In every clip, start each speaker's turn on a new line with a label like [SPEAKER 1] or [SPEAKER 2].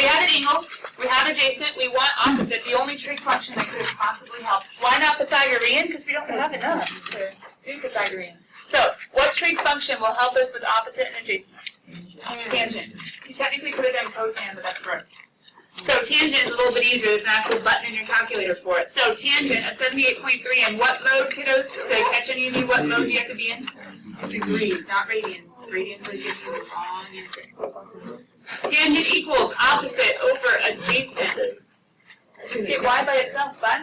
[SPEAKER 1] have an angle, we have adjacent, we want opposite, the only trig function that could have possibly helped. Why not Pythagorean? Because we don't have enough to do Pythagorean. So, what trig function will help us with opposite and adjacent? Tangent. You technically could have done cosine, but that's gross. So tangent is a little bit easier. There's an actual button in your calculator for it. So tangent of 78.3, and what mode, kiddos? To catch any of you, what mode do you have to be in? Degrees, not radians. Radians would give you the wrong answer. Tangent equals opposite over adjacent. Just get y by itself, bud.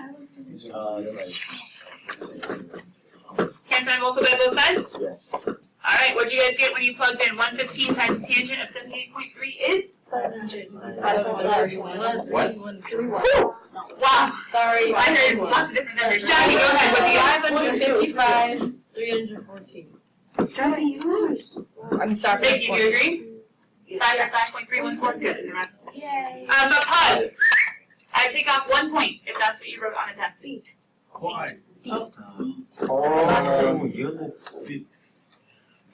[SPEAKER 1] Can't I multiply both sides?
[SPEAKER 2] Yes.
[SPEAKER 1] All right, what did you guys get when you plugged in 115 times tangent of 78.3 is?
[SPEAKER 3] 531.
[SPEAKER 2] What?
[SPEAKER 1] Wow.
[SPEAKER 3] Sorry.
[SPEAKER 1] I heard lots of different numbers. Johnny, go ahead. What do you
[SPEAKER 3] 555, 314.
[SPEAKER 4] Johnny, yours.
[SPEAKER 3] I'm sorry.
[SPEAKER 1] Thank you. Do you agree? 5.314. Good. And the rest.
[SPEAKER 4] Yay.
[SPEAKER 1] But pause. I take off 1 point if that's what you wrote on a test.
[SPEAKER 2] Why? Units.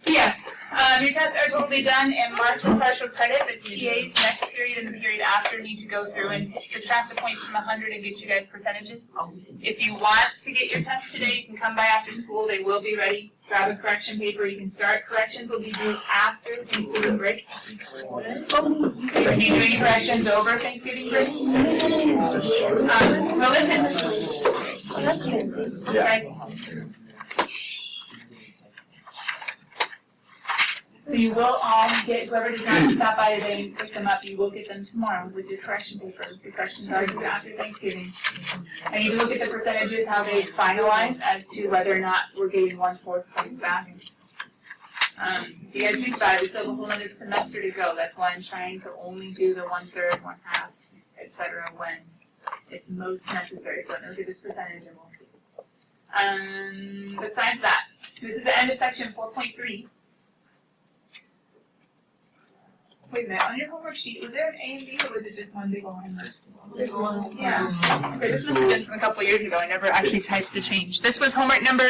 [SPEAKER 1] Yes. Your tests are totally done and marked with partial credit. The TAs next period and the period after need to go through and subtract the points from 100 and get you guys percentages. If you want to get your test today, you can come by after school. They will be ready. Grab a correction paper. You can start. Corrections will be due after Thanksgiving break. Are you doing corrections over Thanksgiving break? Well, listen.
[SPEAKER 4] That's fancy.
[SPEAKER 1] Guys. So you will all get, whoever does not stop by today and pick them up, you will get them tomorrow with your correction paper. The corrections are due after Thanksgiving. I need to look at the percentages, how they finalize as to whether or not we're getting 1/4 points back. If you guys think about it, we still have a whole other semester to go. That's why I'm trying to only do the 1/3, 1/2, etc. when it's most necessary. So let me look at this percentage and we'll see. Besides that, this is the end of section 4.3. Wait a minute, on your homework sheet, was there an A and B or was it just one big line?
[SPEAKER 3] There's one.
[SPEAKER 1] Yeah. Okay, this must have been from a couple of years ago. I never actually typed the change. This was homework number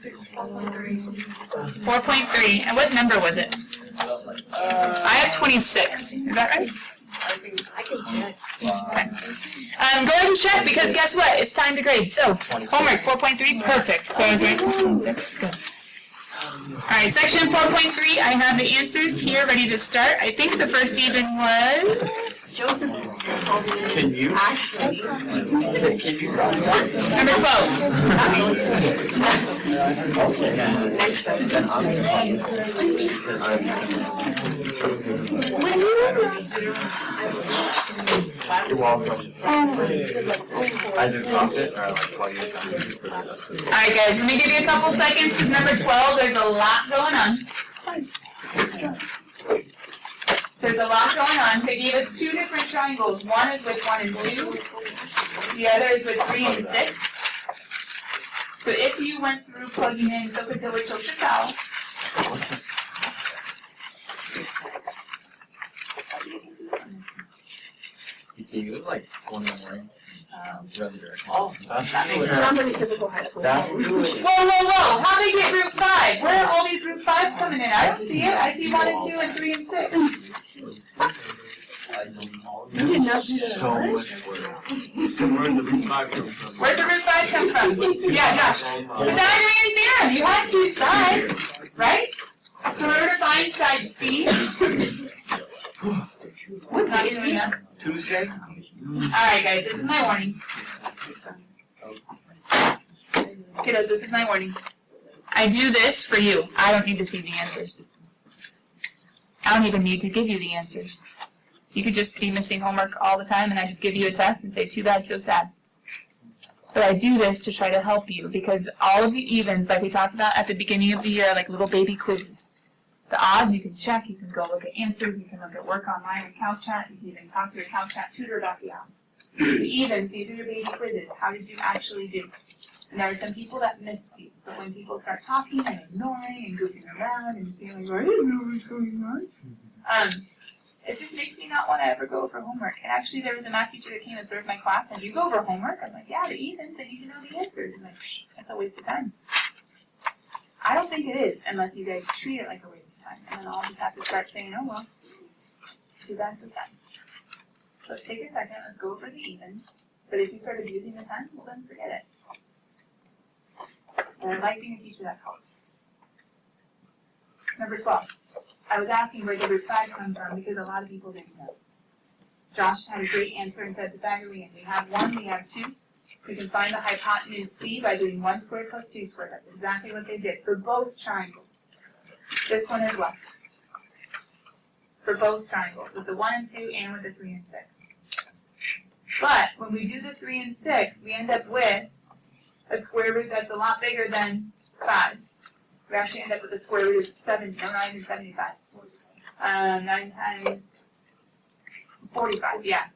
[SPEAKER 1] 4.3. And what number was it? I have 26. Is that right?
[SPEAKER 3] I can check.
[SPEAKER 1] Okay. Go ahead and check because guess what? It's time to grade. So, homework 4.3, perfect. So I was right. 26. Good. Alright, section 4.3, I have the answers here ready to start. I think the first even was
[SPEAKER 4] Joseph.
[SPEAKER 2] Can you? Can you?
[SPEAKER 1] number 12.
[SPEAKER 2] You're welcome. I just dropped it, or like plug it in.
[SPEAKER 1] Alright guys, let me give you a couple seconds because number 12, there's a lot going on. There's a lot going on. They gave us two different triangles. One is with 1 and 2. The other is with 3 and 6. So if you went through plugging in so until which will should go.
[SPEAKER 2] You see, you look like 1 in the morning. Rather direct.
[SPEAKER 1] Oh, that makes sense.
[SPEAKER 4] Sounds like a typical high school.
[SPEAKER 1] Whoa! How they get group 5? Where are all these group 5s coming in? I don't see it. I see 1 and 2 and 3 and 6.
[SPEAKER 4] You did not do that.
[SPEAKER 2] So much work. So where did the root 5 come from?
[SPEAKER 1] Where'd the root 5 come from? Yeah, Josh. Pythagorean theorem. You had two sides, right? So in order to find side C, what's not showing up?
[SPEAKER 2] Tuesday?
[SPEAKER 1] Alright guys, this is my warning. Kiddos, this is my warning. I do this for you. I don't need to see the answers. I don't even need to give you the answers. You could just be missing homework all the time and I just give you a test and say, too bad, so sad. But I do this to try to help you because all of the evens, like we talked about at the beginning of the year, are like little baby quizzes. The odds you can check, you can go look at answers, you can look at work online with CalChat, you can even talk to your CalChat tutor about the odds. The evens, these are your baby quizzes. How did you actually do? And there are some people that miss these, but when people start talking and ignoring and goofing around and just being like, I don't know what's going on, it just makes me not want to ever go over homework. And actually, there was a math teacher that came and observed my class, and you go over homework? I'm like, yeah, the evens, they need to know the answers. I'm like, that's a waste of time. I don't think it is, unless you guys treat it like a waste of time. And then I'll just have to start saying, oh well, too bad, so sad. let's take a second, let's go over the evens. But if you start abusing the 10, well then forget it. And I like being a teacher that helps. Number 12. I was asking where the root 5 come from because a lot of people didn't know. Josh had a great answer and said Pythagorean. We have 1, we have 2. We can find the hypotenuse C by doing 1 squared plus 2 squared. That's exactly what they did for both triangles. This one as well. For both triangles, with the 1 and 2 and with the 3 and 6. But when we do the 3 and 6, we end up with a square root that's a lot bigger than 5. We actually end up with a square root of 7, no, not even 75. 9 times 45, yeah.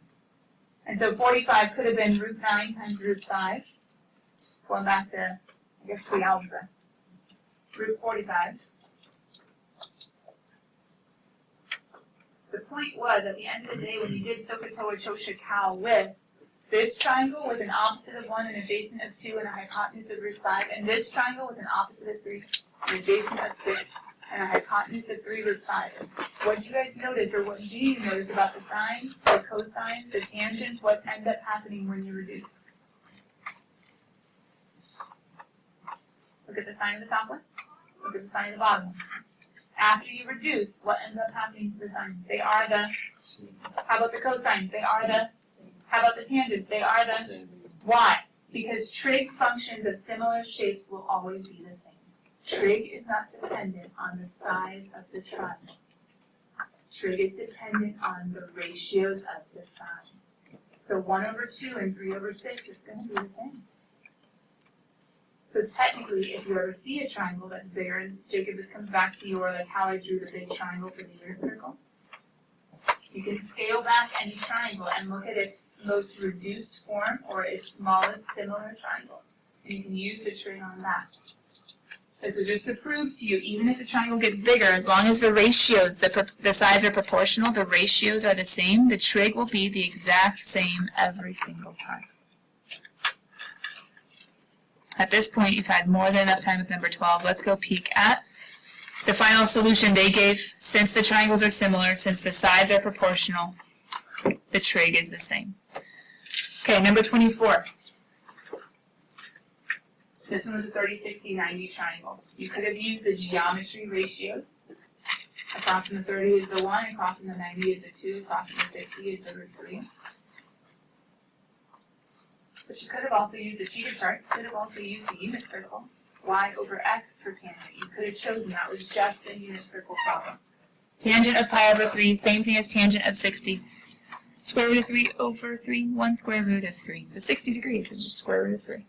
[SPEAKER 1] And so 45 could have been root 9 times root 5. Going back to, I guess, pre-algebra. Root 45. The point was, at the end of the day, when you did SOHCAHTOA CHOSHA CAL with this triangle with an opposite of 1, an adjacent of 2, and a hypotenuse of root 5, and this triangle with an opposite of 3, an adjacent of 6, and a hypotenuse of 3 root 5. What did you guys notice, or what do you notice about the sines, the cosines, the tangents, what end up happening when you reduce? Look at the sign of the top one. Look at the sign of the bottom one. After you reduce, what ends up happening to the sines? They are the, how about the cosines? They are the, how about the tangents? They are the, why? Because trig functions of similar shapes will always be the same. Trig is not dependent on the size of the triangle. Trig is dependent on the ratios of the sides. So 1 over 2 and 3 over 6 is going to be the same. So technically, if you ever see a triangle that's bigger, and Jacob, this comes back to your, like how I drew the big triangle for the unit circle. You can scale back any triangle and look at its most reduced form or its smallest similar triangle. And you can use the trig on that. This is just to prove to you, even if a triangle gets bigger, as long as the ratios, the sides are proportional, the ratios are the same, the trig will be the exact same every single time. At this point, you've had more than enough time with number 12. Let's go peek at the final solution they gave. Since the triangles are similar, since the sides are proportional, the trig is the same. Okay, number 24. This one was a 30, 60, 90 triangle. You could have used the geometry ratios. Across from the 30 is the 1, across from the 90 is the 2, across from the 60 is the root 3. But you could have also used the cheater chart. You could have also used the unit circle. Y over x for tangent. You could have chosen that was just a unit circle problem. Tangent of pi over 3, same thing as tangent of 60. Square root of 3 over 3, 1 square root of 3. The 60 degrees is just square root of 3.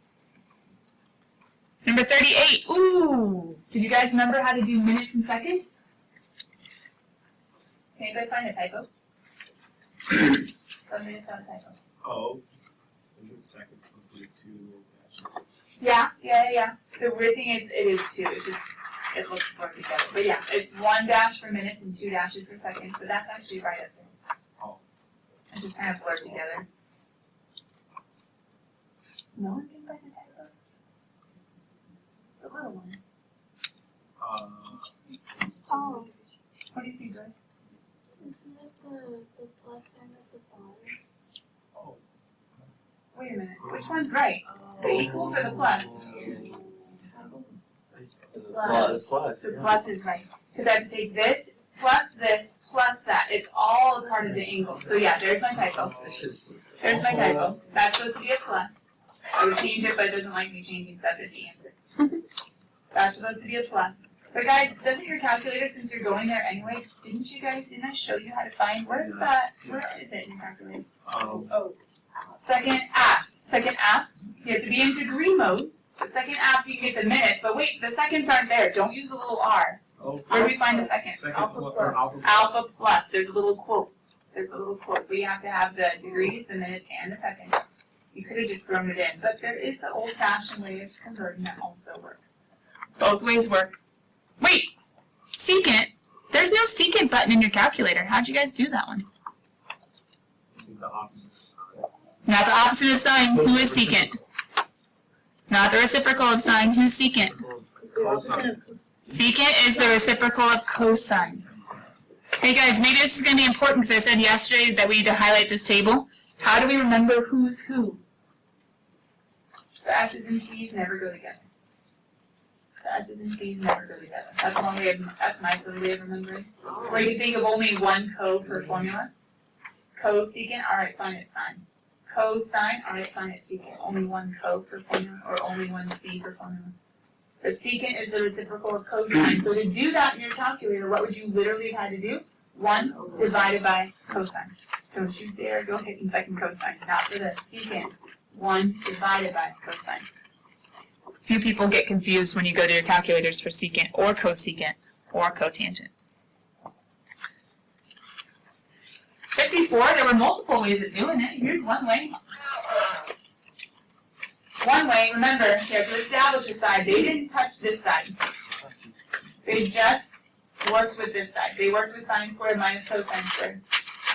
[SPEAKER 1] Number 38. Ooh! Did you guys remember how to do minutes and seconds? Can anybody find a typo? Let me just find a typo.
[SPEAKER 2] Oh. Is it seconds with 2 dashes?
[SPEAKER 1] Yeah. The weird thing is, it is 2. It's just, it looks blurred together. But yeah, it's 1 dash for minutes and 2 dashes for seconds. But that's actually right up there.
[SPEAKER 2] Oh.
[SPEAKER 1] It's just kind of blurred together. No one can find the typo. It's a little one.
[SPEAKER 4] Oh,
[SPEAKER 1] What do you see, Joyce?
[SPEAKER 4] isn't it the plus sign at the bottom?
[SPEAKER 2] Oh.
[SPEAKER 1] Wait a minute. Which one's right? The equals or the plus?
[SPEAKER 4] The
[SPEAKER 1] The plus is right. Because I have to take this, plus that. It's all a part of the angle. So yeah, there's my typo. There's my typo. That's supposed to be a plus. I would change it, but it doesn't like me changing stuff at the answer. That's supposed to be a plus. But guys, doesn't your calculator, since you're going there anyway, didn't I show you how to find, where's that, where is it in your calculator? Second apps, you have to be in degree mode. But second apps, you can get the minutes, but wait, the seconds aren't there. Don't use the little R. Where do we find the seconds? Alpha plus. There's a little quote. We have to have the degrees, the minutes, and the seconds. You could have just thrown it in, but there is the old-fashioned way of converting that also works. Both ways work. Wait, secant. There's no secant button in your calculator. How'd you guys do that one?
[SPEAKER 2] The opposite.
[SPEAKER 1] Not the opposite of sine. Who is secant? Not the reciprocal of sine. Who's secant?
[SPEAKER 2] Cosine.
[SPEAKER 1] Secant is the reciprocal of cosine. Hey guys, maybe this is going to be important because I said yesterday that we need to highlight this table. How do we remember who's who? The S's and C's never go together. The S's and C's never go together. That's one way of, that's my silly way of remembering. Or you think of only one co per formula. Cosecant, alright, fine, it's sine. Cosine, alright, fine, it's secant. Only one co per formula, or only one C per formula. The secant is the reciprocal of cosine. So to do that in your calculator, what would you literally have had to do? 1 divided by cosine. Don't you dare go hit second cosine. Not for this. Secant. 1 divided by cosine. Few people get confused when you go to your calculators for secant or cosecant or cotangent. 54, there were multiple ways of doing it. Here's one way. One way, remember, you have to establish a side. They didn't touch this side. They just worked with this side. They worked with sine squared minus cosine squared.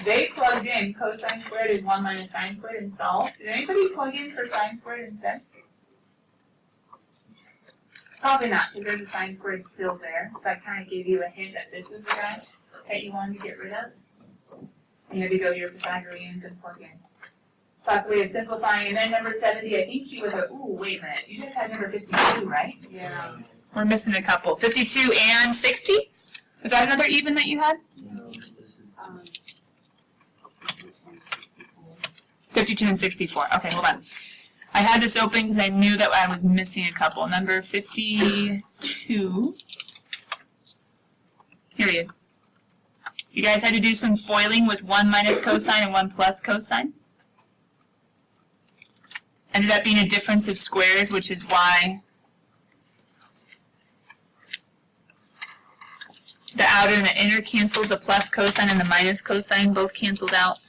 [SPEAKER 1] They plugged in cosine squared is 1 minus sine squared and solved. Did anybody plug in for sine squared instead? Probably not, because there's a sine squared still there. So I kind of gave you a hint that this was the guy that you wanted to get rid of. You had to go to your Pythagoreans and plug in. That's a way of simplifying. And then number 70, I think she was a, ooh, wait a minute. You guys had number 52, right? Yeah. We're missing a couple. 52 and 60? Is that another even that you had? 52 and 64. Okay, hold on. I had this open because I knew that I was missing a couple. Number 52. Here he is. You guys had to do some foiling with 1 minus cosine and 1 plus cosine. Ended up being a difference of squares, which is why the outer and the inner canceled. The plus cosine and the minus cosine both canceled out.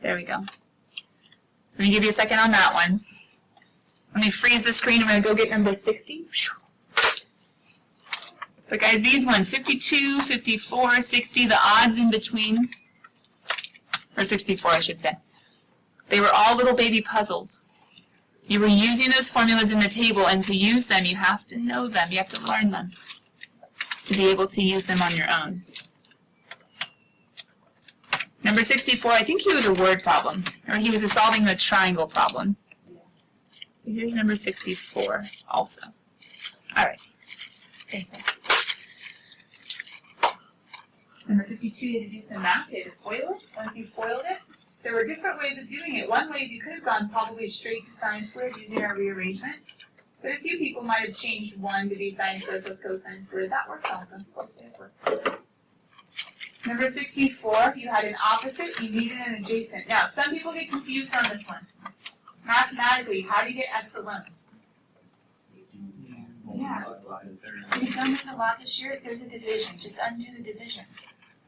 [SPEAKER 1] There we go. So let me give you a second on that one. Let me freeze the screen. I'm going to go get number 60. But guys, these ones, 52, 54, 60, the odds in between, or 64 I should say, they were all little baby puzzles. You were using those formulas in the table, and to use them, you have to know them. You have to learn them to be able to use them on your own. Number 64, I think he was a word problem, or he was solving a triangle problem. So here's number 64 also. All right. Thanks, guys. Number 52, you had to do some math. You had to FOIL it. Once you FOILed it, there were different ways of doing it. One way is you could have gone probably straight to sine squared using our rearrangement. But a few people might have changed 1 to be sine squared plus cosine squared. That works also. Both ways work. Number 64, you had an opposite, you needed an adjacent. Now, some people get confused on this one. Mathematically, how do you get x alone? Yeah. We've done this a lot this year. There's a division. Just undo the division.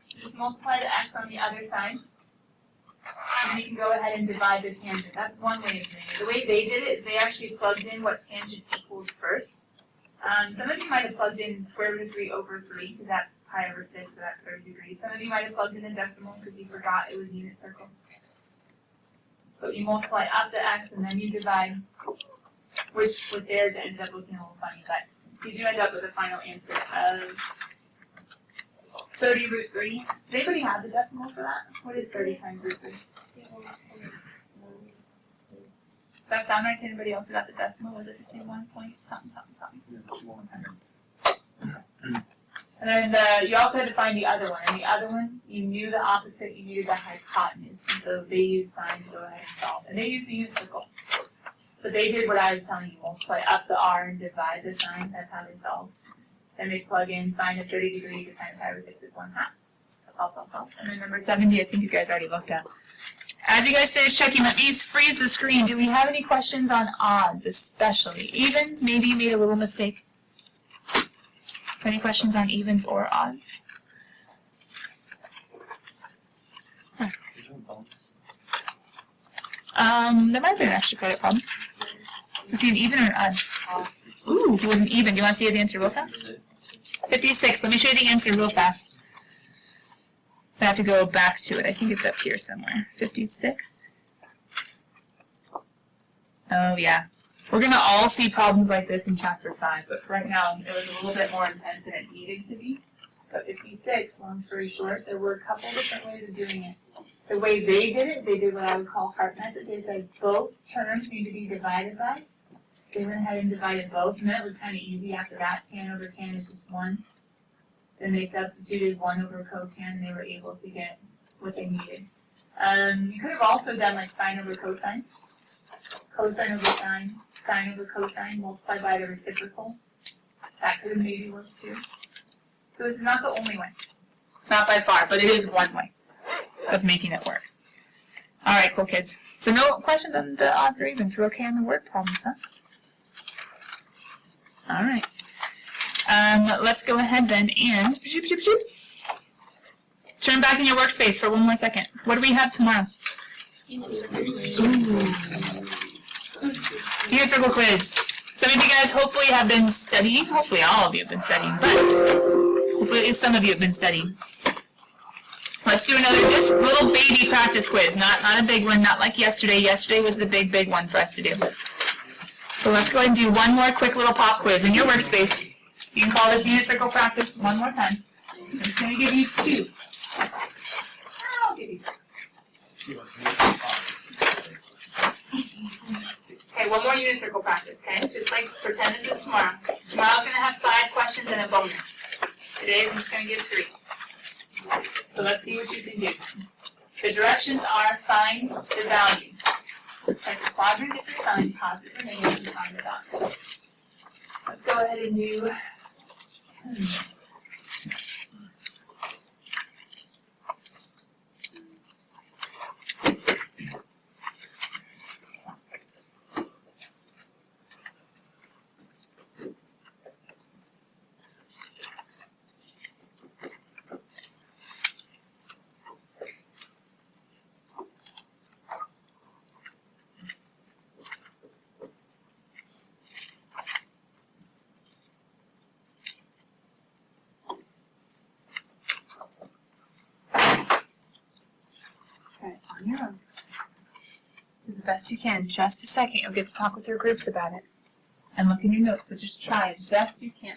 [SPEAKER 1] Just multiply the x on the other side. And you can go ahead and divide the tangent. That's one way of doing it. The way they did it is they actually plugged in what tangent equaled first. Some of you might have plugged in square root of 3 over 3, because that's pi over 6, so that's 30 degrees. Some of you might have plugged in a decimal because you forgot it was unit circle. But you multiply up the x and then you divide, which with theirs it ended up looking a little funny, but you do end up with a final answer of 30 root 3. Does anybody have the decimal for that? What is 30 times root 3? Does that sound right to anybody else who got the decimal? Was it 51 point something, something, something? And then you also had to find the other one. And the other one, you knew the opposite, you needed the hypotenuse. And so they used sine to go ahead and solve. And they used the unit circle. But they did what I was telling you, multiply up the r and divide the sine. That's how they solved. Then they plug in sine of 30 degrees to sine of pi over 6 is 1/2. That's all. And then number 70, I think you guys already looked at. As you guys finish checking, let me freeze the screen. Do we have any questions on odds, especially? Evens, maybe you made a little mistake. Any questions on evens or odds? Huh. There might have been an extra credit problem. Was he an even or an odd? Ooh, he was an even. Do you want to see his answer real fast? 56. Let me show you the answer real fast. I have to go back to it. I think it's up here somewhere. 56. Oh, yeah. We're going to all see problems like this in Chapter 5, but for right now, it was a little bit more intense than it needed to be. But 56, long story short, there were a couple different ways of doing it. The way they did it, they did what I would call heart method. They said both terms need to be divided by. So they went ahead and divided both, and then it was kind of easy after that. Tan over tan is just 1. Then they substituted 1 over cotan, and they were able to get what they needed. You could have also done like sine over cosine. Cosine over sine, sine over cosine, multiplied by the reciprocal. That could have maybe worked too. So this is not the only way. Not by far, but it is one way of making it work. Alright, cool kids. So no questions on the odds or evens. We're okay on the word problems, huh? Alright. Let's go ahead then and turn back in your workspace for one more second. What do we have tomorrow? Unit circle quiz. Some of you guys hopefully have been studying. Hopefully all of you have been studying, but hopefully at least some of you have been studying. Let's do another just little baby practice quiz. Not a big one, not like yesterday. Yesterday was the big one for us to do. So let's go ahead and do one more quick little pop quiz in your workspace. You can call this unit circle practice one more time. I'm just going to give you 2. I'll give you 2. Okay, one more unit circle practice, okay? Just like pretend this is tomorrow. Tomorrow's going to have 5 questions and a bonus. Today's I'm just going to give 3. So let's see what you can do. The directions are find the value. Type the quadrant, get the sign, positive or negative, and find the value. Let's go ahead and do. On your own. Do the best you can. Just a second, you'll get to talk with your groups about it. And look in your notes, but just try as best you can.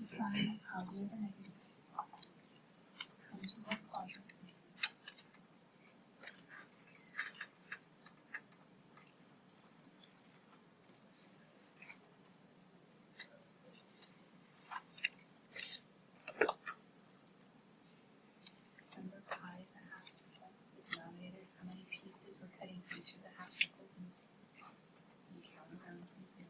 [SPEAKER 1] Sign positive or negative comes from what quadrant? Remember pi is the half circle. The denominator is how many pieces we're cutting for each of the half circles into. And count around from 0.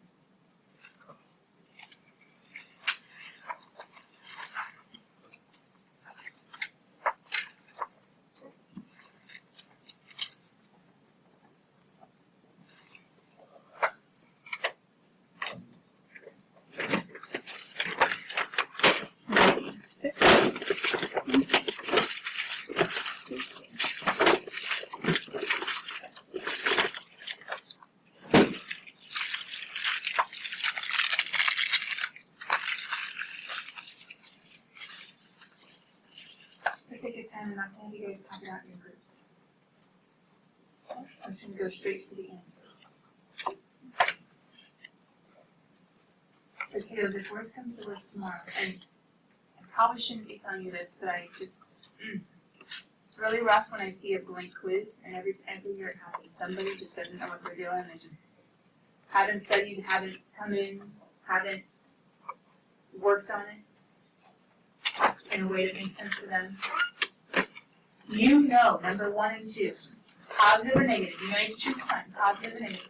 [SPEAKER 1] For sake of time, I'm not going to have you guys talk about your groups. I'm just going to go straight to the answers. But kiddos, if worse comes to worse tomorrow, and I probably shouldn't be telling you this, but I just, it's really rough when I see a blank quiz, and every year it happens. Somebody just doesn't know what they're doing, they just haven't studied, haven't come in, haven't worked on it in a way that makes sense to them. You know, number 1 and 2, positive or negative. You know you have to choose a sign, positive or negative.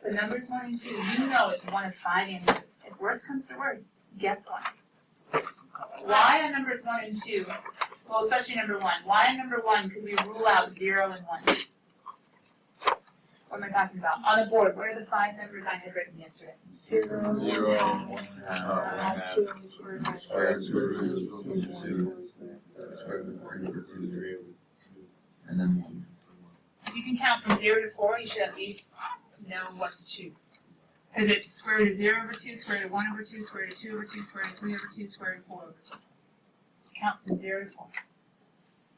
[SPEAKER 1] The numbers 1 and 2, you know it's one of 5 answers. If worse comes to worse, guess what? Why on numbers 1 and 2? Well, especially number 1. Why on number 1 could we rule out 0 and 1? What am I talking about? On the board, what are the 5 numbers I had written yesterday?
[SPEAKER 2] 0, 2,
[SPEAKER 5] And then
[SPEAKER 1] If you can count from 0 to 4, you should at least know what to choose. Because it's square root of 0 over 2, square root of 1 over 2, square root of 2 over 2, square root of 3 over 2, square root of 4 over 2. Just count from 0 to 4.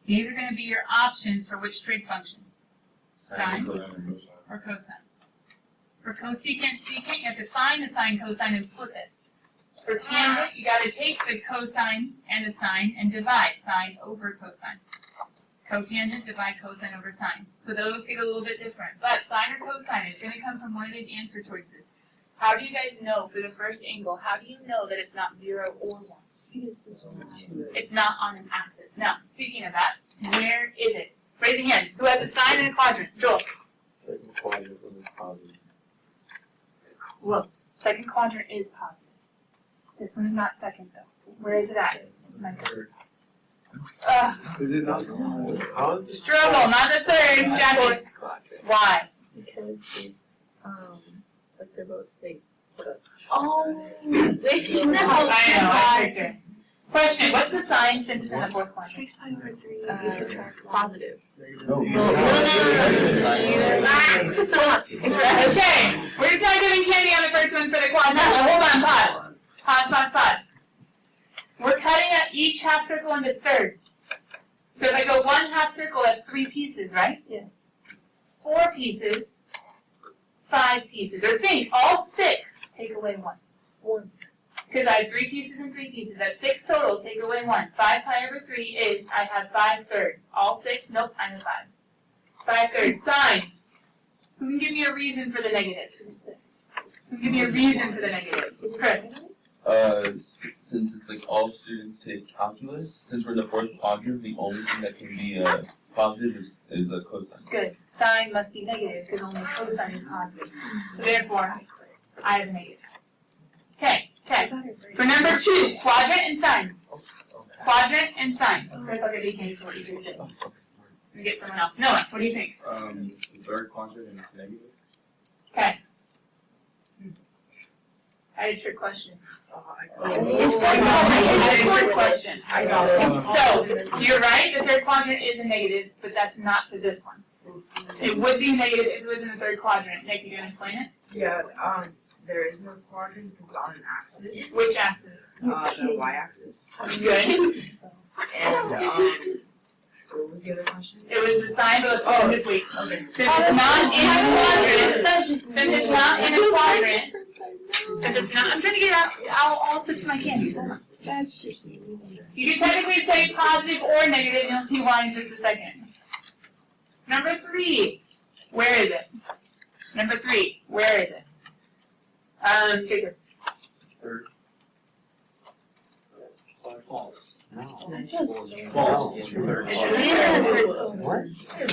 [SPEAKER 1] These are going to be your options for which trig functions. Sine or cosine. For cosecant, secant, you have to find the sine, cosine, and flip it. For tangent, you got to take the cosine and the sine and divide sine over cosine. Cotangent, divide cosine over sine. So those get a little bit different. But sine or cosine is going to come from one of these answer choices. How do you guys know for the first angle, how do you know that it's not 0 or 1? It's not on an axis. Now, speaking of that, where is it? Raise your hand. Who has a sine and a quadrant? Joel.
[SPEAKER 2] second quadrant is positive.
[SPEAKER 1] Close. Second quadrant is positive. This one is not second though. Where is it at? My God.
[SPEAKER 2] Is it not? How is it?
[SPEAKER 1] Struggle, not the third, Jackie. Why?
[SPEAKER 3] Because it's, like they're both fake.
[SPEAKER 4] Oh.
[SPEAKER 1] I know, I figured. Question, what's the sign since it's in the fourth quadrant?
[SPEAKER 4] 6 pi over 3. You subtract one.
[SPEAKER 3] Positive.
[SPEAKER 5] no,
[SPEAKER 1] Okay, we're just not giving candy on the first one for the quadrant. Hold on, pause. Pause. We're cutting up each half circle into thirds. So if I go 1 half circle, that's 3 pieces, right?
[SPEAKER 3] Yeah.
[SPEAKER 1] 4 pieces, 5 pieces. Or think, all 6, take away 1.
[SPEAKER 3] 1.
[SPEAKER 1] Because I have 3 pieces and 3 pieces. That's 6 total, take away 1. 5 pi over 3 is, I have 5 thirds. All 6, nope, I have 5. 5 thirds. Sine. Who can give me a reason for the negative? Who can give me a reason for the negative? Chris.
[SPEAKER 5] Since it's like all students take calculus, since we're in the fourth quadrant, the only thing that can be positive is the cosine.
[SPEAKER 1] Good. Sine must be negative because only cosine is positive. So therefore, I have a negative. Okay. For number 2, quadrant and sine. Quadrant and sine. Chris, I'll give you candy for what you just did. Let me get someone else. Noah, what do you think?
[SPEAKER 2] The third quadrant is negative.
[SPEAKER 1] Okay. I had a trick question.
[SPEAKER 3] It's
[SPEAKER 1] I had a trick question.
[SPEAKER 3] I got it.
[SPEAKER 1] So, you're right, the third quadrant is a negative, but that's not for this one. It would be negative if it was in the third quadrant. Nick, you gonna explain it?
[SPEAKER 6] Yeah, there is no quadrant because it's on an axis,
[SPEAKER 1] Which axis?
[SPEAKER 6] the y-axis.
[SPEAKER 1] Good.
[SPEAKER 6] And, what was the other question?
[SPEAKER 1] It was the sign, but let's go this week. Since it's not in a quadrant, since it's not in a quadrant, since it's not, I'm trying to get out all 6 of my candies. Hold on.
[SPEAKER 4] That's just.
[SPEAKER 1] You can technically say positive or negative, and you'll see why in just a second. Number 3, where is it? Number 3, where is it? Jacob.
[SPEAKER 2] Third. False.
[SPEAKER 5] False.
[SPEAKER 2] What?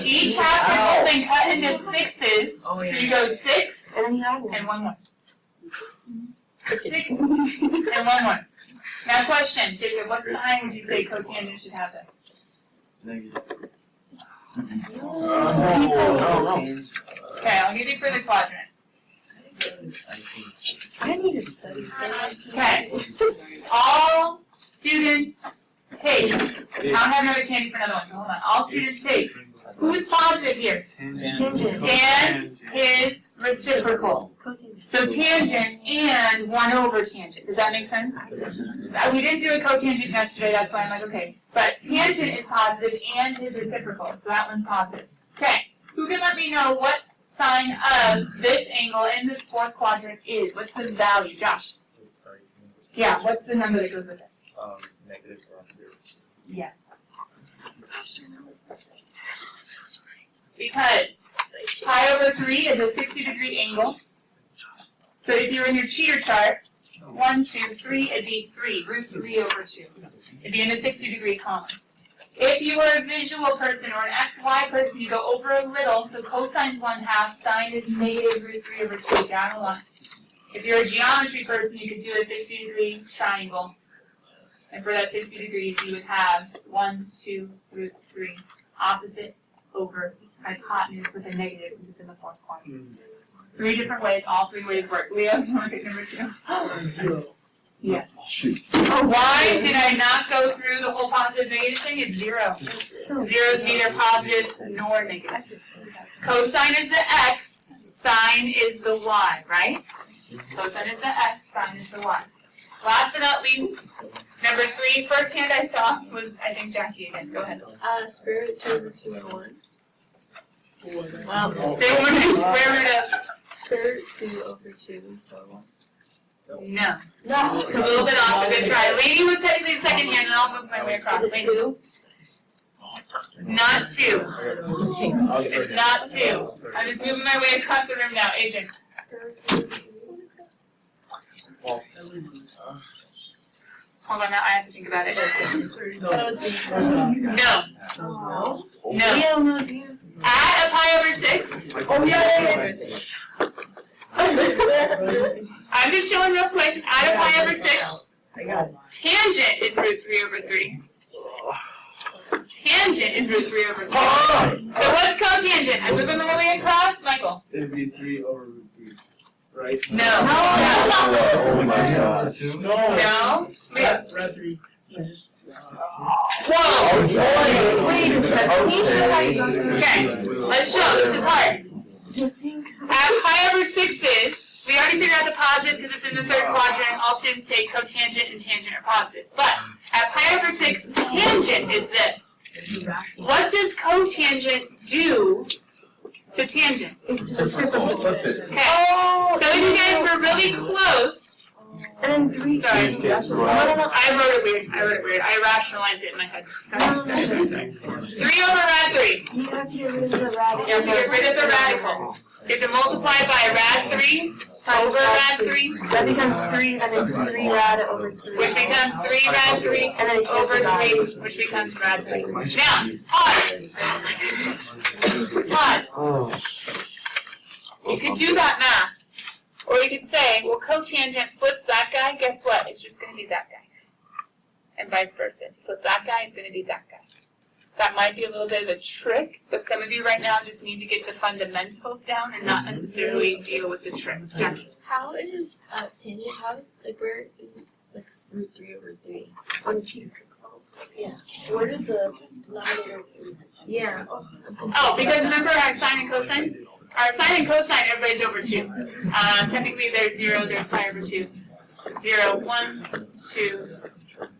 [SPEAKER 1] Each half circle has been cut into 6s, so you go 6
[SPEAKER 4] And you have one.
[SPEAKER 1] and 1 more. 6 and 1 more. Now question, Jacob, what sign would you say cotangent should have then?
[SPEAKER 2] Negative.
[SPEAKER 1] Okay, I'll give you for the quadrant.
[SPEAKER 3] I need to study.
[SPEAKER 1] Okay. All students take. I don't have another candy for another one, so hold on. All students take. Who's positive here?
[SPEAKER 4] Tangent.
[SPEAKER 1] And his reciprocal.
[SPEAKER 4] Cotangent.
[SPEAKER 1] So tangent and 1 over tangent. Does that make sense? We didn't do a cotangent yesterday, that's why I'm like, okay. But tangent is positive and his reciprocal, so that one's positive. Okay. Who can let me know what sign of this angle in the fourth quadrant is? What's the value? Josh?
[SPEAKER 2] Sorry.
[SPEAKER 1] Yeah, what's the number that goes with it?
[SPEAKER 2] Negative or 0.
[SPEAKER 1] Yes. Because pi over 3 is a 60-degree angle. So if you were in your cheater chart, 1, 2, 3, it'd be 3, root 3 over 2. It'd be in the 60-degree column. If you are a visual person or an XY person, you go over a little, so cosine's 1/2, sine is negative root 3 over 2, down a line. If you're a geometry person, you could do a 60-degree triangle. And for that 60 degrees, you would have 1, 2, root 3, opposite over hypotenuse with a negative since it's in the fourth quadrant. 3 different ways, all 3 ways work. Leo, you want to take number 2?
[SPEAKER 7] 0.
[SPEAKER 1] Yes. Why did I not go through the whole positive negative thing? It's 0. 0 is neither positive nor negative. Cosine is the x, sine is the y, right? Cosine is the x, sine is the y. Last but not least, number 3, first hand I saw was, I think, Jackie again. Go ahead.
[SPEAKER 3] Square root 2 over 2 and 1. Wow.
[SPEAKER 1] Say it one more time, square root of.
[SPEAKER 3] Square root 2 over 2 for 1.
[SPEAKER 1] No.
[SPEAKER 3] No.
[SPEAKER 1] It's a little bit off, but good try. Lady was technically the second hand, and I'll move my way across.
[SPEAKER 3] Is it 2?
[SPEAKER 1] It's not 2. It's not 2. I'm just moving my way across the room now. Adrian. Hold on, now I have to think about it. No. No. Add a pi over 6.
[SPEAKER 3] Oh, yeah.
[SPEAKER 1] I'm just showing real quick. Add a pi over 6. Tangent is root 3 over 3. Tangent is root 3 over 3. So what's cotangent? I'm moving my way across. Michael.
[SPEAKER 7] It'd be 3 over root 3, right?
[SPEAKER 1] No.
[SPEAKER 2] Oh my god.
[SPEAKER 1] No. Leo.
[SPEAKER 7] Root 3.
[SPEAKER 1] Whoa.
[SPEAKER 3] Wait a second. Can you show how you got that?
[SPEAKER 1] Okay. Let's show. This is hard. Add pi over 6 is, we already figured out the positive because it's in the third quadrant. All students take cotangent and tangent are positive. But at pi over 6, tangent is this. What does cotangent do to tangent?
[SPEAKER 5] Flip it.
[SPEAKER 1] Okay. Some of you guys were really close.
[SPEAKER 3] And then 3.
[SPEAKER 1] Sorry.
[SPEAKER 3] No.
[SPEAKER 1] I wrote it weird. I rationalized it in my head. Sorry. 3 over rad 3.
[SPEAKER 3] You have to get rid of the radical.
[SPEAKER 1] You have to get rid of the radical. So you have to multiply by rad 3 over rad 3.
[SPEAKER 3] That becomes 3, and it's 3 rad over 3.
[SPEAKER 1] Which becomes 3 rad 3
[SPEAKER 3] And then it
[SPEAKER 1] over
[SPEAKER 3] cancels
[SPEAKER 1] 3, which becomes rad 3. Now, pause. Pause. You could do that math. Or you could say, well, cotangent flips that guy, guess what? It's just going to be that guy. And vice versa. If you flip that guy, it's going to be that guy. That might be a little bit of a trick, but some of you right now just need to get the fundamentals down and not necessarily deal with the tricks. Jackie.
[SPEAKER 3] How is tangent, where is it, root 3 over 3? Yeah. Where did the denominator? Yeah.
[SPEAKER 1] Oh, because remember our sine and cosine? Our sine and cosine, everybody's over 2. Technically there's 0, there's pi over 2. 0, 1, 2,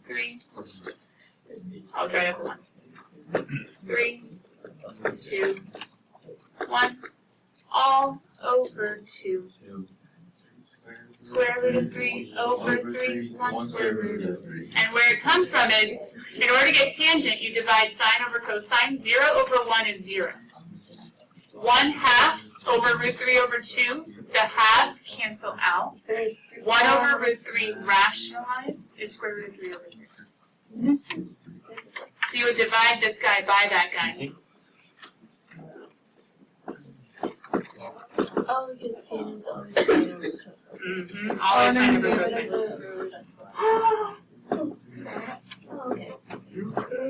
[SPEAKER 1] 3. Oh, sorry, that's a 1. 3, 2, 1. All over 2. Square root of 3 over 3, 1 square root of 3. And where it comes from is, in order to get tangent, you divide sine over cosine. 0 over 1 is 0. 1/2 over root 3 over 2, the halves cancel out. 1 over root 3 rationalized is square root of 3 over 3. So you would divide this guy by that guy.
[SPEAKER 3] Oh, because tangent's always sine over cosine.
[SPEAKER 1] Mm-hmm. Always sine over cosine.
[SPEAKER 3] Oh, okay.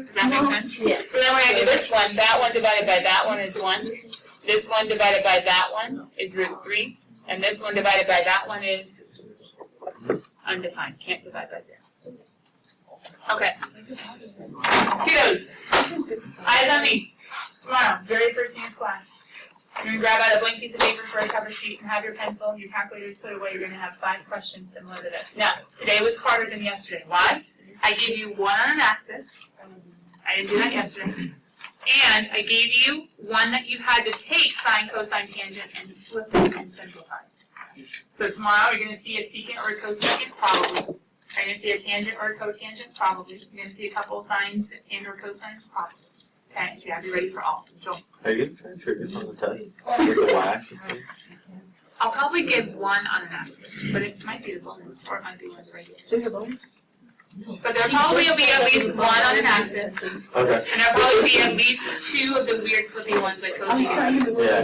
[SPEAKER 1] Does that make sense?
[SPEAKER 3] Yes.
[SPEAKER 1] So then when I do this one, that one divided by that one is 1. This one divided by that one is root 3. And this one divided by that one is undefined. Can't divide by 0. Okay. Kiddos, eyes on me. Tomorrow, very first thing in class. You're going to grab out a blank piece of paper for a cover sheet and have your pencil, your calculators put away. You're going to have 5 questions similar to this. Now, today was harder than yesterday. Why? I gave you one on an axis. I didn't do that yesterday. And I gave you one that you had to take sine, cosine, tangent, and flip it and simplify. So tomorrow you're going to see a secant or a cosecant, probably. Are you going to see a tangent or a cotangent? Probably. You're going to see a couple sines and or cosines? Probably. Okay, so you have to be ready for all. Joel.
[SPEAKER 2] Are you getting triggers on the test? Like the y-axis thing?
[SPEAKER 1] I'll probably give one on an axis, but it might be the bonus, or it might be one of the regular. But there'll probably be at least one on an axis, and
[SPEAKER 2] Okay.
[SPEAKER 1] there'll probably be at least two of the weird flippy ones like cosecant.
[SPEAKER 2] Yeah.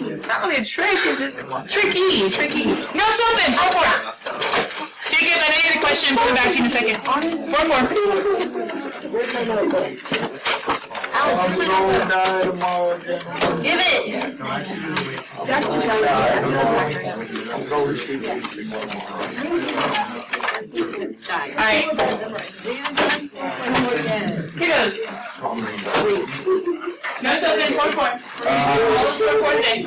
[SPEAKER 1] It's not really a trick, it's just tricky. No, it's open. 4-4. Jacob, I know you had a question. I'll come back to you in a second. 4-4. Give it. Alright. Kiddos. No, it's open. 4-4. All of 4-4 today.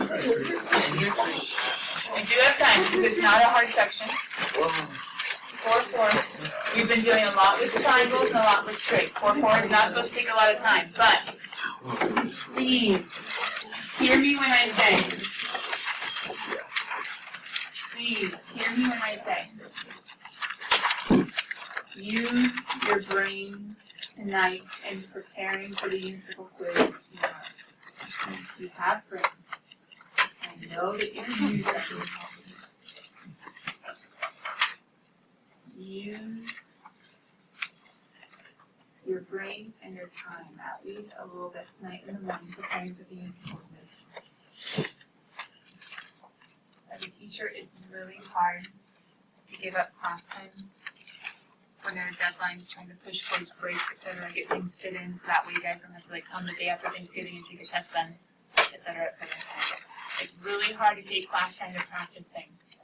[SPEAKER 1] We do have time because it's not a hard section. 4-4. We've been doing a lot with triangles and a lot with straight. 4-4 is not supposed to take a lot of time, but please hear me when I say. Please hear me when I say. Use your brains tonight in preparing for the Unicircle quiz tomorrow. You have brains. I know that you're using them. Use your brains and your time at least a little bit tonight in the morning preparing for the Unicircle quiz. As a teacher, it's really hard to give up class time when there are deadlines, trying to push towards breaks, etc., get things fit in so that way you guys don't have to like come the day after Thanksgiving and take a test then, etc., etc. It's really hard to take class time to practice things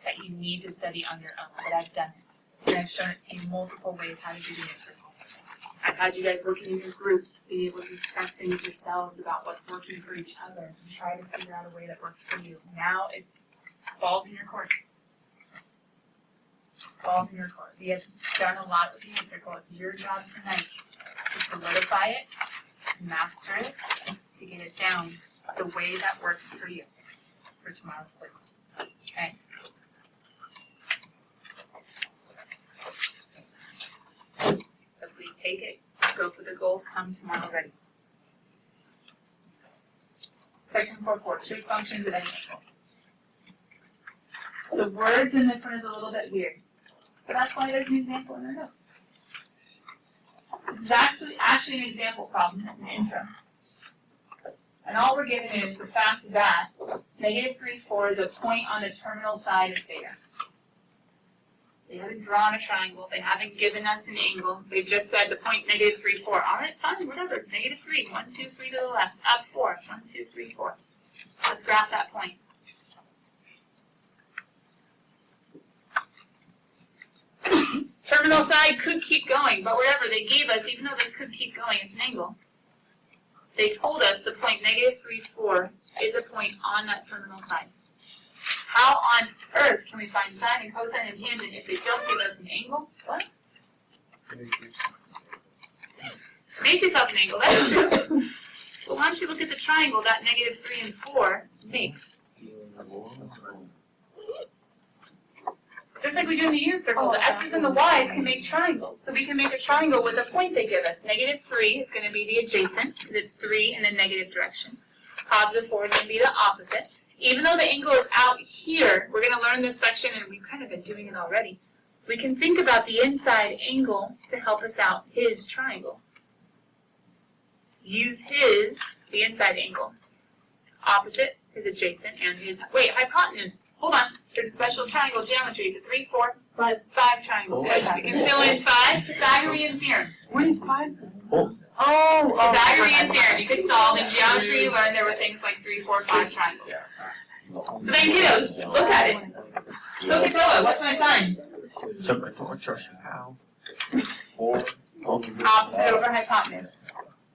[SPEAKER 1] that you need to study on your own, but I've done it. And I've shown it to you multiple ways how to do the Unicircle. I've had you guys working in your groups, being able to discuss things yourselves about what's working for each other and try to figure out a way that works for you. Now it's balls in your court. Balls in your court. We have done a lot with the Unicircle. It's your job tonight to solidify it, to master it, to get it down the way that works for you for tomorrow's quiz. Okay? So please take it, go for the goal, come tomorrow ready. Section 4.4, trig functions at any angle. The words in this one is a little bit weird, but that's why there's an example in our notes. This is actually an example problem, it's an intro. And all we're given is the fact that -3,4 is a point on the terminal side of theta. They haven't drawn a triangle, they haven't given us an angle, they've just said the point -3,4. Alright, fine, whatever, -3, 1, 2, 3 to the left, up 4, 1, 2, 3, 4. Let's graph that point. Terminal side could keep going, but whatever they gave us, even though this could keep going, it's an angle. They told us the point -3,4 is a point on that terminal side. How on earth can we find sine and cosine and tangent if they don't give us an angle? What? Make yourself an angle, that's true. But why don't you look at the triangle that -3 and 4 makes? Just like we do in the Unicircle, the x's and the y's can make triangles. So we can make a triangle with a point they give us. -3 is going to be the adjacent, because it's 3 in the negative direction. +4 is going to be the opposite. Even though the angle is out here, we're going to learn this section, and we've kind of been doing it already. We can think about the inside angle to help us out his triangle. Use the inside angle. Opposite is adjacent, and his, wait, hypotenuse. Hold on. There's a special triangle geometry. It's a 3, 4, 5 triangle. Good. We can fill in 5. Pythagorean theorem.
[SPEAKER 6] What is 5?
[SPEAKER 1] Pythagorean theorem. You could solve in geometry. You learned there were things like 3, 4, 5 triangles. So then, kiddos, look at it. So Katoa, what's my sign? Opposite over hypotenuse.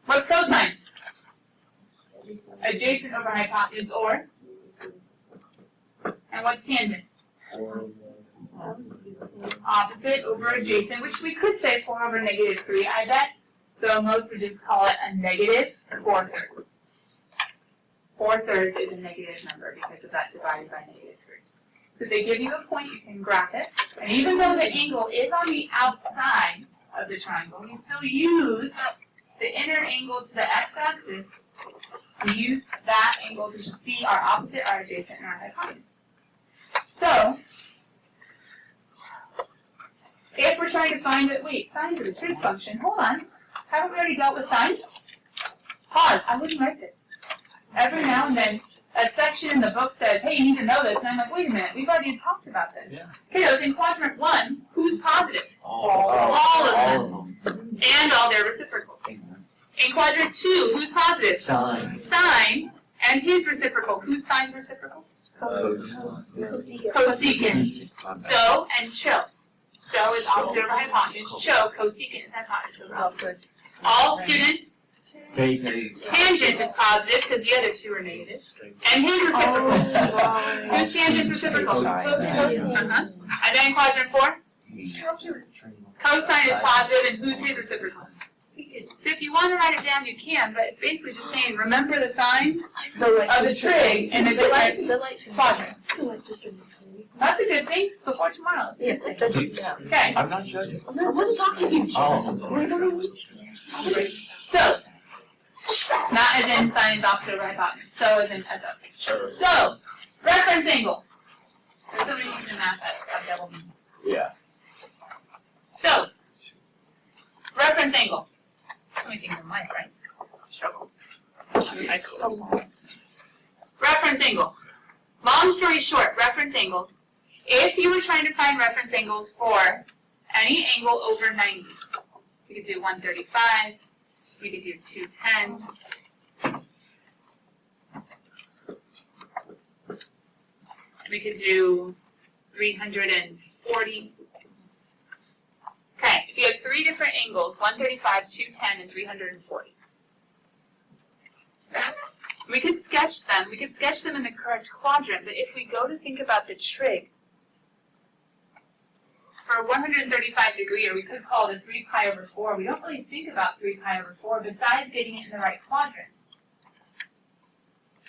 [SPEAKER 1] What's cosine? Adjacent over hypotenuse, or? And what's tangent? Opposite over adjacent, which we could say 4 over -3, I bet, though most would just call it a -4/3. 4/3 is a negative number because of that divided by -3. So if they give you a point, you can graph it, and even though the angle is on the outside of the triangle, we still use the inner angle to the x-axis. We use that angle to see our opposite, our adjacent, and our hypotenuse. So, try to find it. Wait, sines of the trig function. Hold on. Haven't we already dealt with sines? Pause. I wouldn't write this. Every now and then, a section in the book says, hey, you need to know this. And I'm like, wait a minute. We've already talked about this.
[SPEAKER 5] Yeah.
[SPEAKER 1] Kiddos, in quadrant 1, who's positive?
[SPEAKER 5] All
[SPEAKER 1] of them. And all their reciprocals. In quadrant 2, who's positive?
[SPEAKER 2] Sine.
[SPEAKER 1] Sine. And his reciprocal. Whose sine's reciprocal? Cosecant. So and cho. So is opposite over hypotenuse. Cho, cosecant is hypotenuse. All students, tangent is positive because the other two are negative. And his reciprocal. Whose tangent's reciprocal? And then quadrant 4, cosine is positive and who's his reciprocal? So if you want to write it down, you can, but it's basically just saying, remember the signs of the trig in the different quadrants. That's a good thing before tomorrow.
[SPEAKER 3] Yes, I'm judging.
[SPEAKER 1] Okay,
[SPEAKER 2] I'm not judging.
[SPEAKER 3] I wasn't talking to you.
[SPEAKER 2] Oh.
[SPEAKER 1] so, not as in sine is opposite over hypotenuse, so as in SO.
[SPEAKER 5] Sure.
[SPEAKER 1] So, reference angle. There's so many things in math that have double meaning.
[SPEAKER 2] Yeah.
[SPEAKER 1] So, reference angle. So many things in life, right? Struggle. High school. Reference angle. Long story short, reference angles. If you were trying to find reference angles for any angle over 90, you could do 135, you could do 210, we could do 340. Okay, if you have three different angles, 135, 210, and 340. We could sketch them. We could sketch them in the correct quadrant, but if we go to think about the trig, for a 135 degree, or we could call it a 3 pi over 4, we don't really think about 3 pi over 4 besides getting it in the right quadrant.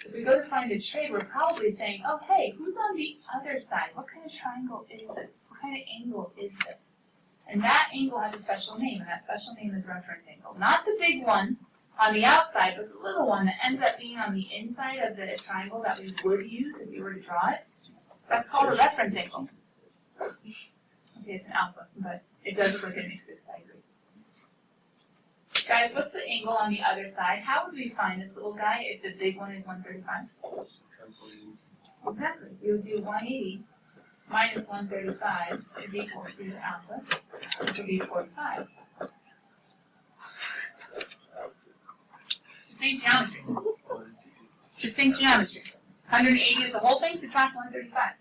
[SPEAKER 1] If we go to find a trig, we're probably saying, oh, hey, who's on the other side? What kind of triangle is this? What kind of angle is this? And that angle has a special name, and that special name is reference angle. Not the big one on the outside, but the little one that ends up being on the inside of the triangle that we would use if we were to draw it. That's called a reference angle. Okay, it's an alpha, but it does look like an eclipse, I agree. Guys, what's the angle on the other side? How would we find this little guy if the big one is 135? Exactly. We would do 180 minus 135 is equal to alpha, which would be 45. Just think geometry. Just think geometry. 180 is the whole thing, subtract 135.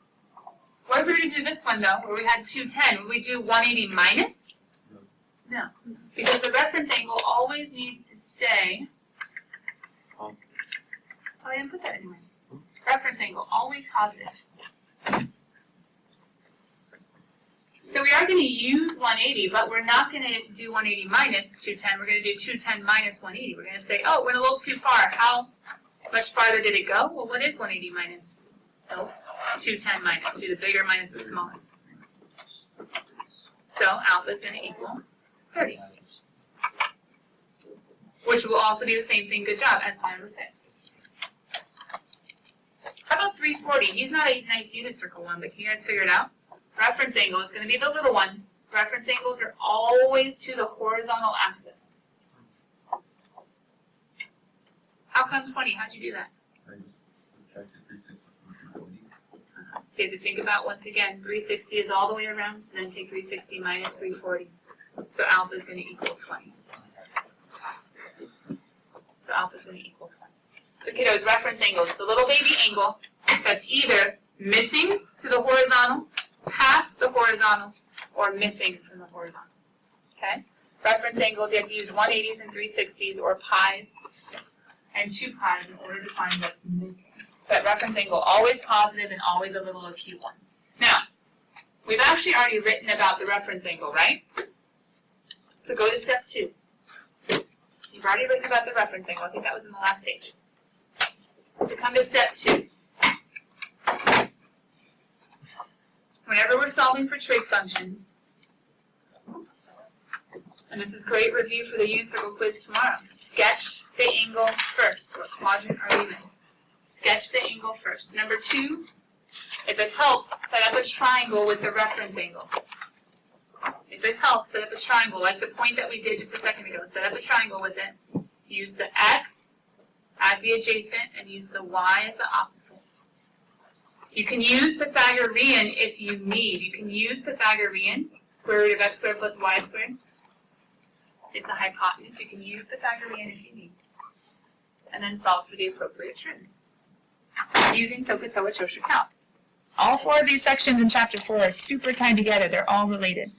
[SPEAKER 1] What if we were to do this one, though, where we had 210? Would we do 180 minus? No. Because the reference angle always needs to stay. Oh, I didn't put that anywhere. Reference angle, always positive. So we are going to use 180, but we're not going to do 180 minus 210. We're going to do 210 minus 180. We're going to say, oh, it went a little too far. How much farther did it go? Well, what is 180 minus? Oh, 210 minus. Do the bigger minus the smaller. So alpha is going to equal 30. Which will also be the same thing, good job, as pi over 6. How about 340? He's not a nice unicircle one, but can you guys figure it out? Reference angle, it's going to be the little one. Reference angles are always to the horizontal axis. How come 20? How'd you do that?
[SPEAKER 5] I just subtracted 360 from 340.
[SPEAKER 1] So you have to think about, once again, 360 is all the way around, so then take 360 minus 340. So alpha is going to equal 20. So alpha is going to equal 20. So kiddos, reference angle, it's the little baby angle that's either missing to the horizontal, past the horizontal, or missing from the horizontal. Okay? Reference angles, you have to use 180s and 360s, or pi's and 2 pi's in order to find what's missing. But reference angle, always positive and always a little acute one. Now, we've actually already written about the reference angle, right? So go to step 2. You've already written about the reference angle. I think that was in the last page. So come to step 2. Whenever we're solving for trig functions, and this is great review for the unicircle quiz tomorrow, sketch the angle first. What quadrant are you in? Sketch the angle first. Number 2, if it helps, set up a triangle with the reference angle. If it helps, set up a triangle, like the point that we did just a second ago. Set up a triangle with it. Use the x as the adjacent and use the y as the opposite. You can use Pythagorean if you need. You can use Pythagorean. Square root of x squared plus y squared is the hypotenuse. You can use Pythagorean if you need. And then solve for the appropriate trim using SOHCAHTOA Chaucer Calc. All 4 of these sections in chapter 4 are super tied together. They're all related.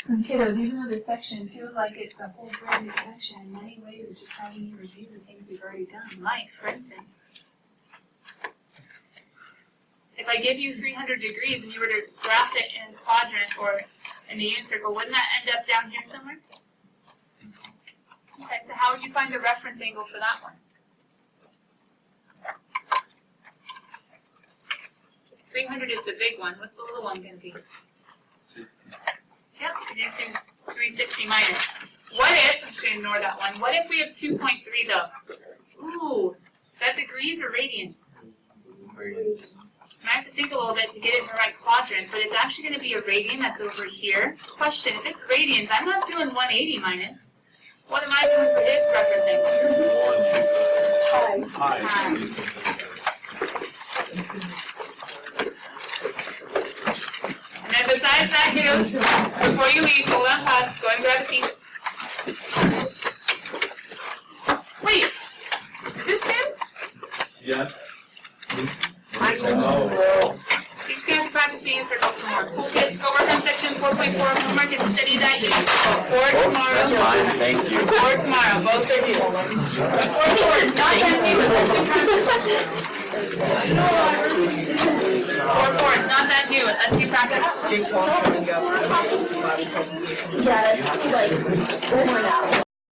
[SPEAKER 1] And kiddos, even though this section feels like it's a whole brand new section, in many ways it's just having you review the things we've already done. Like, for instance, if I give you 300 degrees and you were to graph it in a quadrant or in the unit circle, wouldn't that end up down here somewhere? Okay, so how would you find the reference angle for that one? 300 is the big one. What's the little one going to be? Yep, because you just do 360 minus. What if, I should ignore that one, what if we have 2.3 though? Ooh, is that degrees or radians? I have to think a little bit to get it in the right quadrant, but it's actually going to be a radian that's over here. Question, if it's radians, I'm not doing 180 minus. What am I doing for this reference angle?
[SPEAKER 7] Hi.
[SPEAKER 1] And then besides that, kiddos, before you leave, hold on, pause, go and grab a seat. Wait, is this him?
[SPEAKER 5] Yes.
[SPEAKER 1] You're just going to have to practice the answer some more. Cool kids, go work on section 4.4 of homework and study that use. For tomorrow.
[SPEAKER 2] That's fine, thank you.
[SPEAKER 1] For tomorrow, both are due. 4.4 is not that new. 4.4 is not that new. Let's do practice.
[SPEAKER 3] Yeah, that's like over an hour.